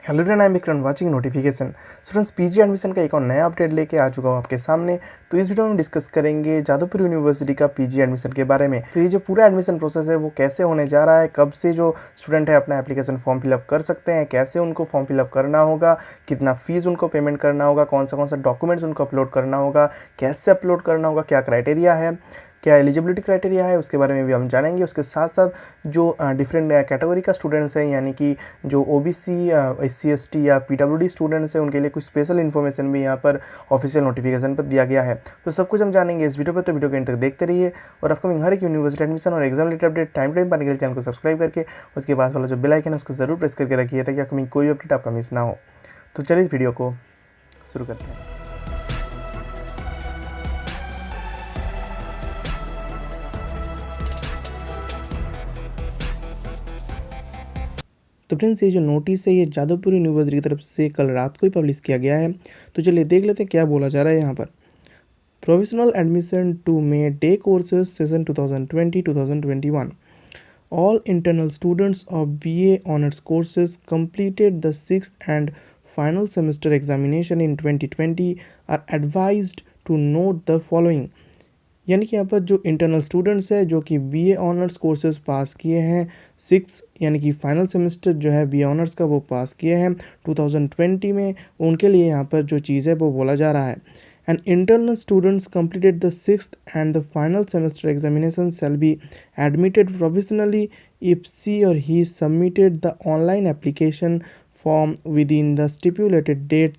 Hello everyone, I am Vikram watching notification. Students, PG admission का एक और नया अपडेट लेके आ चुका हूँ आपके सामने। तो इस वीडियो में डिस्कस करेंगे जादवपुर यूनिवर्सिटी का पीजी एडमिशन के बारे में। तो ये जो पूरा एडमिशन प्रोसेस है वो कैसे होने जा रहा है, कब से जो स्टूडेंट है अपना एप्लीकेशन फॉर्म फिलअप कर सकते हैं, कैसे उनको फॉर्म फिलअप करना होगा, कितना फीस उनको पेमेंट करना होगा, कौन सा डॉक्यूमेंट्स उनको अपलोड करना होगा, कैसे अपलोड करना होगा, क्या क्राइटेरिया है, क्या एलिजिबिलिटी क्राइटेरिया है, उसके बारे में भी हम जानेंगे। उसके साथ साथ जो डिफरेंट कैटेगरी का स्टूडेंट्स हैं, यानी कि जो ओबीसी, एससी एसटी या पीडब्ल्यूडी स्टूडेंट्स हैं, उनके लिए कुछ स्पेशल इन्फॉर्मेशन भी यहाँ पर ऑफिशियल नोटिफिकेशन पर दिया गया है। तो सब कुछ हम जानेंगे इस वीडियो पर, तो वीडियो को एंड तक देखते रहिए। और अपकमिंग हर एक यूनिवर्सिटी एडमिशन और exam related update time to time पाने के लिए चैनल को सब्सक्राइब करके उसके पास वाला जो बेल आइकन है उसको जरूर प्रेस करके रखिए, ताकि अपकमिंग कोई भी अपडेट आपका मिस ना हो। तो चलिए इस वीडियो को शुरू करते हैं। तो फ्रेंड्स, ये जो नोटिस है ये जादवपुर यूनिवर्सिटी की तरफ से कल रात को ही पब्लिश किया गया है। तो चलिए देख लेते हैं क्या बोला जा रहा है यहाँ पर। Provisional admission to may day courses session 2020-2021। All internal students of BA honors courses completed the 6th and final semester examination in 2020 are advised to note the following। यानी कि यहाँ पर जो इंटरनल स्टूडेंट्स है जो कि बीए ऑनर्स कोर्सेज पास किए हैं, 6 यानी कि फाइनल सेमेस्टर जो है बीए ऑनर्स का वो पास किए हैं 2020 में, उनके लिए यहाँ पर जो चीज़ है वो बोला जा रहा है। And internal students completed the 6th and the final semester examination shall be admitted provisionally if she or he submitted the online application form within the stipulated date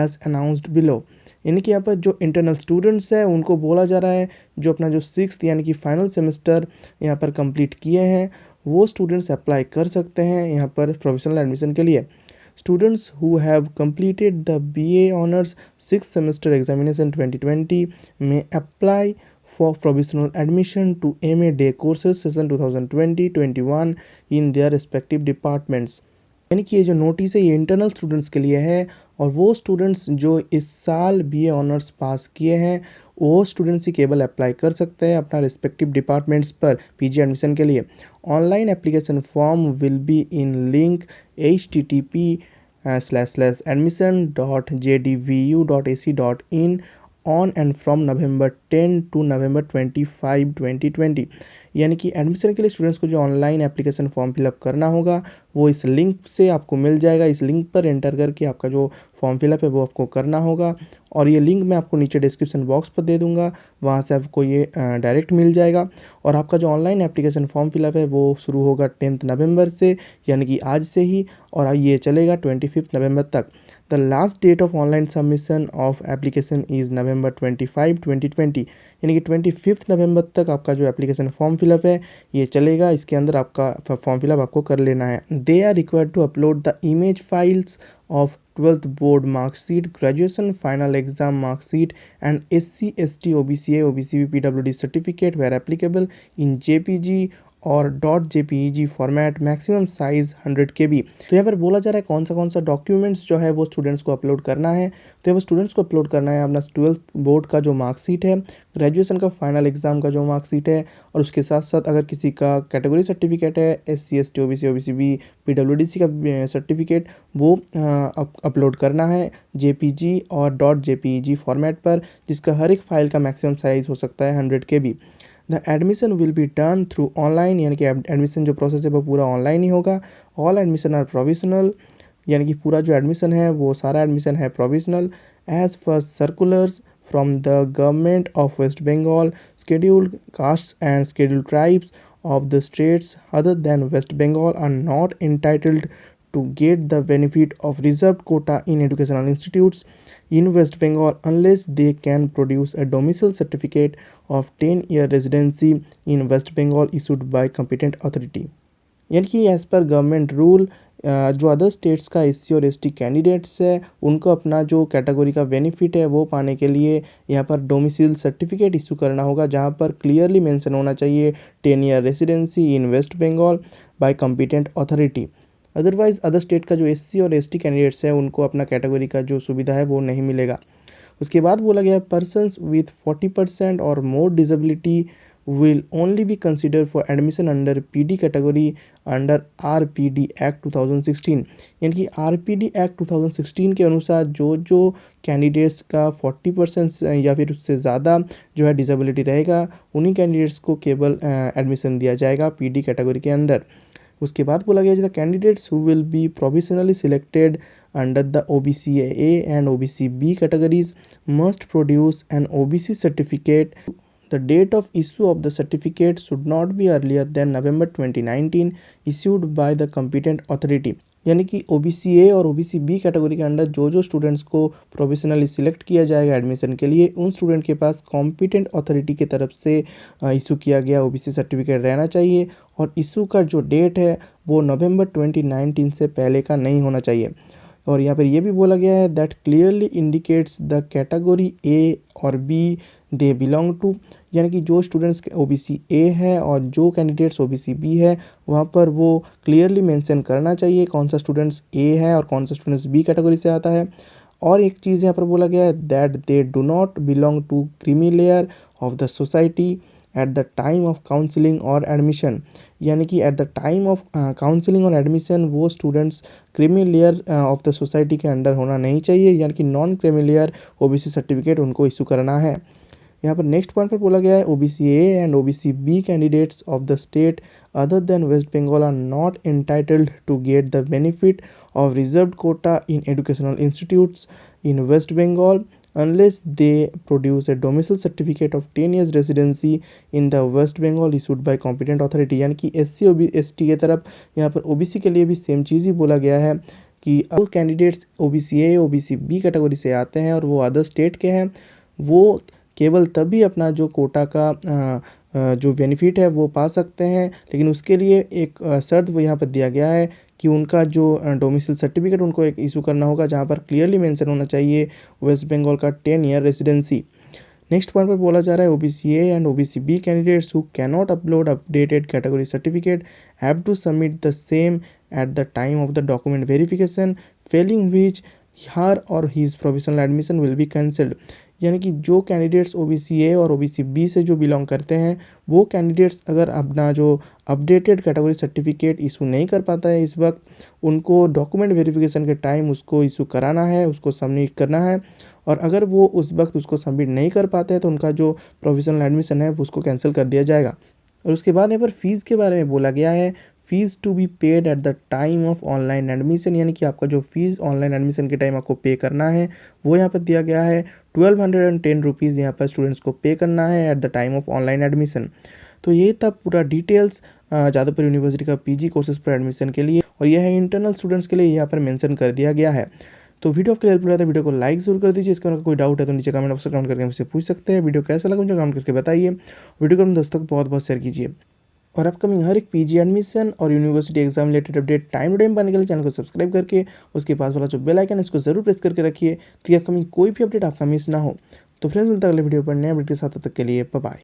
as announced below। यानी कि यहाँ पर जो internal students हैं उनको बोला जा रहा है जो अपना जो 6th यानी कि फाइनल सेमेस्टर यहाँ पर कंप्लीट किए हैं वो स्टूडेंट्स अप्लाई कर सकते हैं यहाँ पर प्रोविजनल एडमिशन के लिए। Students who have completed the BA Honors 6th semester examination 2020 may apply for provisional admission to MA Day courses session 2020-21 in their respective departments। यानी कि ये जो नोटिस है ये इंटरनल स्टूडेंट्स के लिए है, और वो स्टूडेंट्स जो इस साल बीए ऑनर्स पास किए हैं वो स्टूडेंट्स ही केवल अप्लाई कर सकते हैं अपना रिस्पेक्टिव डिपार्टमेंट्स पर पीजी एडमिशन के लिए। Online application form will be in link http://admission.jdvu.ac.in on and from November 10 to November 25, 2020। यानी कि एडमिशन के लिए स्टूडेंट्स को जो ऑनलाइन एप्लीकेशन फॉर्म फिलअप करना होगा वो इस लिंक से आपको मिल जाएगा। इस लिंक पर एंटर करके आपका जो फॉर्म फिलअप है वो आपको करना होगा, और ये लिंक मैं आपको नीचे डिस्क्रिप्शन बॉक्स पर दे दूंगा, वहाँ से आपको ये डायरेक्ट मिल जाएगा। और आपका जो ऑनलाइन एप्लीकेशन फॉर्म फिलअप है वो शुरू होगा 10 नवंबर से, यानी कि आज से ही, और ये चलेगा 25 नवंबर तक। The last date of online submission of application is November 25, 2020। यानी कि 25 नवंबर तक आपका जो एप्लीकेशन फॉर्म फिलअप है ये चलेगा। इसके अंदर आपका फॉर्म फिलअप आपको कर लेना है। They are required to upload the image files of 12th board marksheet, graduation final exam marksheet and SC ST OBCA OBCB PWD certificate where applicable in JPG और .jpeg format, maximum size 100 KB। तो यहाँ पर बोला जा रहा है कौन सा डॉक्यूमेंट्स जो है वो स्टूडेंट्स को अपलोड करना है। तो यहाँ पर स्टूडेंट्स को अपलोड करना है अपना 12th बोर्ड का जो मार्कशीट है, ग्रेजुएशन का फाइनल एग्जाम का जो मार्कशीट है, और उसके साथ साथ अगर किसी का कैटेगरी सर्टिफिकेट है SC ST OBC OBCB PWDC का सर्टिफिकेट वो अपलोड करना है JPG और .jpeg फॉर्मेट पर, जिसका हर एक फाइल का मैक्सिमम साइज़ हो सकता है 100 KB। The admission will be done through online, यानी कि एडमिशन जो प्रोसेस है वो पूरा ऑनलाइन ही होगा। ऑल एडमिशन आर प्रोविजनल, यानी कि पूरा जो एडमिशन है वो सारा एडमिशन है provisional as first circulars from the government of West Bengal. Scheduled castes and scheduled tribes of the states other than West Bengal are not entitled to get the benefit of reserved quota in educational institutes in West Bengal unless they can produce a domicile certificate of 10-year residency in West Bengal issued by competent authority। यानी कि as per government rule जो other states का SC और ST candidates है उनको अपना जो category का बेनिफिट है वो पाने के लिए यहाँ पर डोमिसाइल सर्टिफिकेट इशू करना होगा, जहाँ पर क्लियरली मेंशन होना चाहिए 10 year residency in West Bengal by competent authority. Otherwise other state का जो SC और ST कैंडिडेट्स है उनको अपना कैटेगरी का जो सुविधा है वो नहीं मिलेगा। उसके बाद बोला गया पर्सन्स विथ 40% और मोर disability will only be considered for admission under PD category under RPD Act 2016। यानी कि RPD Act 2016 के अनुसार जो कैंडिडेट्स का 40% या फिर उससे ज़्यादा जो है डिसेबिलिटी रहेगा, उन्हीं कैंडिडेट्स को केवल एडमिशन दिया जाएगा PD कैटेगरी के अंदर। उसके बाद बोला गया the candidates who will be provisionally selected under the OBC A and OBC B categories must produce an OBC certificate. The date of issue of the certificate should not be earlier than November 2019 issued by the competent authority। यानी कि OBC A और OBC B category के अंदर जो students को provisionally select किया जाएगा admission के लिए, उन स्टूडेंट के पास कॉम्पिटेंट अथॉरिटी की तरफ से इशू किया गया OBC सर्टिफिकेट रहना चाहिए और इशू का जो डेट है वो नवंबर 2019 से पहले का नहीं होना चाहिए। और यहाँ पर यह भी बोला गया है that clearly indicates the category A और बी दे बिलोंग टू। यानी कि जो स्टूडेंट्स OBC ए है और जो कैंडिडेट्स OBC बी है, वहाँ पर वो क्लियरली मेंशन करना चाहिए कौन सा स्टूडेंट्स ए है और कौन सा स्टूडेंट्स बी कैटेगरी से आता है। और एक चीज़ यहाँ पर बोला गया है that they do not belong to creamy layer of the society at the time of counselling और एडमिशन। यानी कि at the time of counselling और एडमिशन वो students creamy layer of the society के अंडर होना नहीं चाहिए, यानी कि non creamy layer OBC certificate उनको इशू करना है। यहाँ पर नेक्स्ट पॉइंट पर बोला गया है OBC A and OBC B candidates of the state other than West Bengal are not entitled to get the benefit of reserved quota in educational institutes in West Bengal unless they produce a domicile certificate of 10 years residency in the West Bengal issued by competent authority। यानी कि SC ST के तरफ यहाँ पर OBC के लिए भी same चीज़ ही बोला गया है कि अब candidates OBC A OBC B category से आते हैं और वो अदर स्टेट के हैं, वो केवल तभी अपना जो कोटा का जो बेनिफिट है वो पा सकते हैं, लेकिन उसके लिए एक शर्त वो यहाँ पर दिया गया है कि उनका जो डोमिसाइल सर्टिफिकेट उनको एक इशू करना होगा जहाँ पर क्लियरली मेंशन होना चाहिए वेस्ट बंगाल का 10 ईयर रेसिडेंसी। नेक्स्ट पॉइंट पर बोला जा रहा है OBC A and OBC B candidates who cannot upload updated category certificate have to submit the same at the time of the document verification, failing which her और his provisional admission will be cancelled. यानी कि जो candidates OBC A और OBC B से जो belong करते हैं, वो कैंडिडेट्स अगर अपना जो अपडेटेड कैटेगरी सर्टिफिकेट इशू नहीं कर पाता है इस वक्त, उनको डॉक्यूमेंट वेरिफिकेशन के टाइम उसको इशू कराना है, उसको सबमिट करना है। और अगर वो उस वक्त उसको सबमिट नहीं कर पाते हैं तो उनका जो प्रोविजनल एडमिशन है वो उसको कैंसिल कर दिया जाएगा। और उसके बाद यहाँ पर फ़ीस के बारे में बोला गया है fees to be paid at the time of online admission. यानी कि आपका जो फीस ऑनलाइन एडमिशन के टाइम आपको पे करना है वो यहाँ पर दिया गया है 1210 रुपीज़ यहाँ पर स्टूडेंट्स को पे करना है eight the time of online admission. तो ये था पूरा डिटेल्स जादवपुर यूनिवर्सिटी का PG कोर्सेज पर एडमिशन के लिए, और यह है इंटरनल स्टूडेंट्स के लिए यहाँ पर मेंशन कर दिया गया है। तो वीडियो आपके हेल्प रहा था, वीडियो को लाइक जरूर कर दीजिए। इसके अगर कोई डाउट है तो नीचे कमेंट बॉक्स में कमेंट करके मुझसे पूछ सकते हैं। वीडियो कैसा लगा मुझे कमेंट करके बताइए। वीडियो को अपने दोस्तों को बहुत बहुत शेयर कीजिए। और अपकमिंग हर एक PG एडमिशन और university exam related update time to time पाने के लिए चैनल को सब्सक्राइब करके उसके पास वाला जो बेल आइकन है इसको जरूर प्रेस करके रखिए ताकि अपकमिंग कोई भी अपडेट आपका मिस ना हो। तो फ्रेंड्स मिलता है अगले वीडियो पर नए अपडेट के साथ, तब तक के लिए बाय बाय।